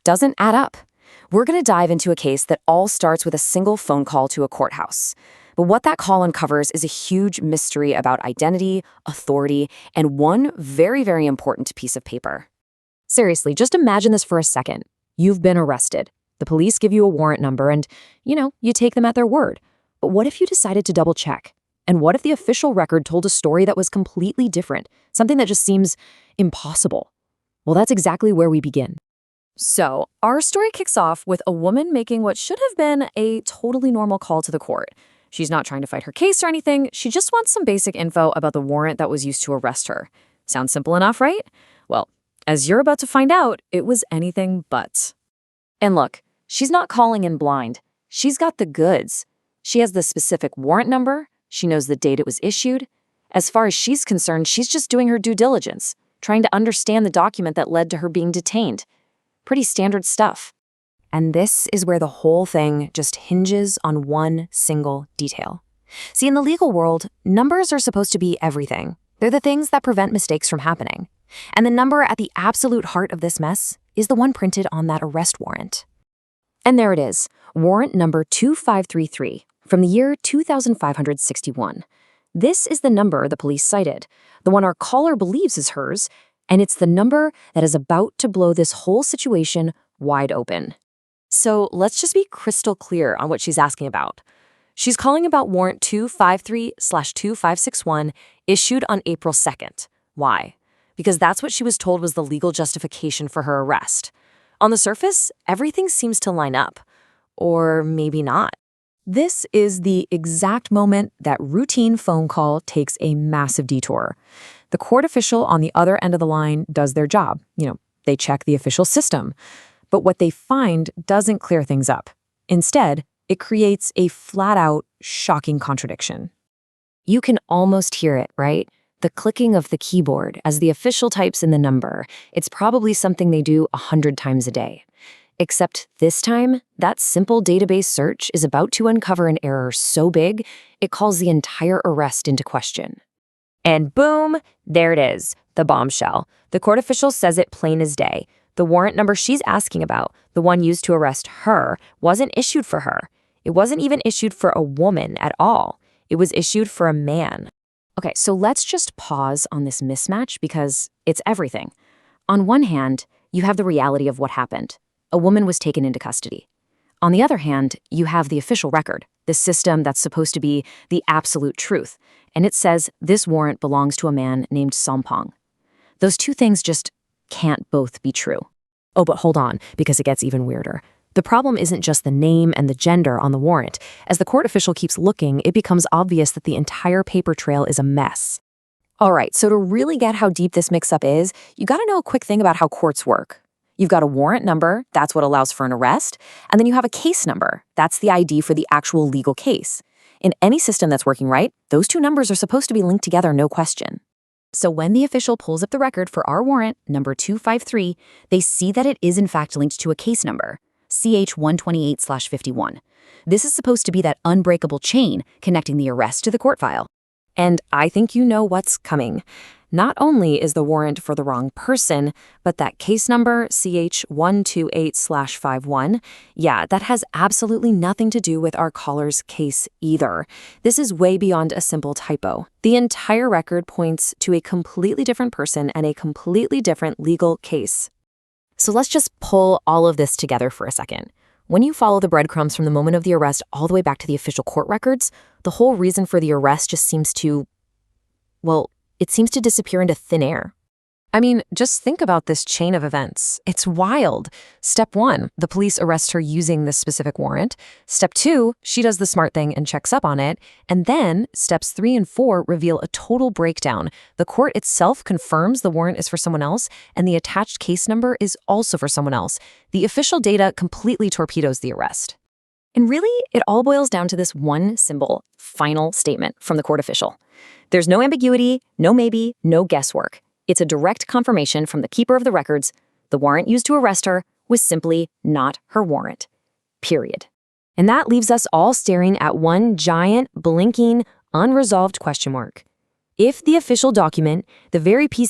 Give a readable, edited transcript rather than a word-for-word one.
Doesn't add up. We're going to dive into a case that all starts with a single phone call to a courthouse. But what that call uncovers is a huge mystery about identity, authority, and one very, very important piece of paper. Seriously, just imagine this for a second. You've been arrested. The police give you a warrant number and, you take them at their word. But what if you decided to double check? And what if the official record told a story that was completely different, something that just seems impossible? Well, that's exactly where we begin. So, our story kicks off with a woman making what should have been a totally normal call to the court. She's not trying to fight her case or anything, she just wants some basic info about the warrant that was used to arrest her. Sounds simple enough, right? Well, as you're about to find out, it was anything but. And look, she's not calling in blind. She's got the goods. She has the specific warrant number, she knows the date it was issued. As far as she's concerned, she's just doing her due diligence, trying to understand the document that led to her being detained. Pretty standard stuff. And this is where the whole thing just hinges on one single detail. See, in the legal world, numbers are supposed to be everything. They're the things that prevent mistakes from happening. And the number at the absolute heart of this mess is the one printed on that arrest warrant. And there it is, warrant number 2533 from the year 2561. This is the number the police cited, the one our caller believes is hers, and it's the number that is about to blow this whole situation wide open. So let's just be crystal clear on what she's asking about. She's calling about warrant 253/2561 issued on April 2nd. Why? Because that's what she was told was the legal justification for her arrest. On the surface, everything seems to line up. Or maybe not. This is the exact moment that routine phone call takes a massive detour. The court official on the other end of the line does their job. They check the official system. But what they find doesn't clear things up. Instead, it creates a flat-out, shocking contradiction. You can almost hear it, right? The clicking of the keyboard as the official types in the number. It's probably something they do 100 times a day. Except this time, that simple database search is about to uncover an error so big, it calls the entire arrest into question. And boom, there it is, the bombshell. The court official says it plain as day. The warrant number she's asking about, the one used to arrest her, wasn't issued for her. It wasn't even issued for a woman at all. It was issued for a man. Okay, so let's just pause on this mismatch because it's everything. On one hand, you have the reality of what happened. A woman was taken into custody. On the other hand, you have the official record, the system that's supposed to be the absolute truth, and it says this warrant belongs to a man named Sompong. Those two things just can't both be true. Oh, but hold on, because it gets even weirder. The problem isn't just the name and the gender on the warrant. As the court official keeps looking, it becomes obvious that the entire paper trail is a mess. All right, so to really get how deep this mix-up is, you gotta know a quick thing about how courts work. You've got a warrant number, that's what allows for an arrest, and then you have a case number, that's the ID for the actual legal case. In any system that's working right, those two numbers are supposed to be linked together, no question. So when the official pulls up the record for our warrant, number 253, they see that it is in fact linked to a case number, CH128/51. This is supposed to be that unbreakable chain connecting the arrest to the court file. And I think you know what's coming. Not only is the warrant for the wrong person, but that case number, CH128/51, that has absolutely nothing to do with our caller's case either. This is way beyond a simple typo. The entire record points to a completely different person and a completely different legal case. So let's just pull all of this together for a second. When you follow the breadcrumbs from the moment of the arrest all the way back to the official court records, the whole reason for the arrest just seems to, it seems to disappear into thin air. I mean, just think about this chain of events. It's wild. Step 1, the police arrest her using this specific warrant. Step 2, she does the smart thing and checks up on it. And then steps 3 and 4 reveal a total breakdown. The court itself confirms the warrant is for someone else, and the attached case number is also for someone else. The official data completely torpedoes the arrest. And really, it all boils down to this one simple, final statement from the court official. There's no ambiguity, no maybe, no guesswork. It's a direct confirmation from the keeper of the records. The warrant used to arrest her was simply not her warrant. Period. And that leaves us all staring at one giant, blinking, unresolved question mark. If the official document, the very piece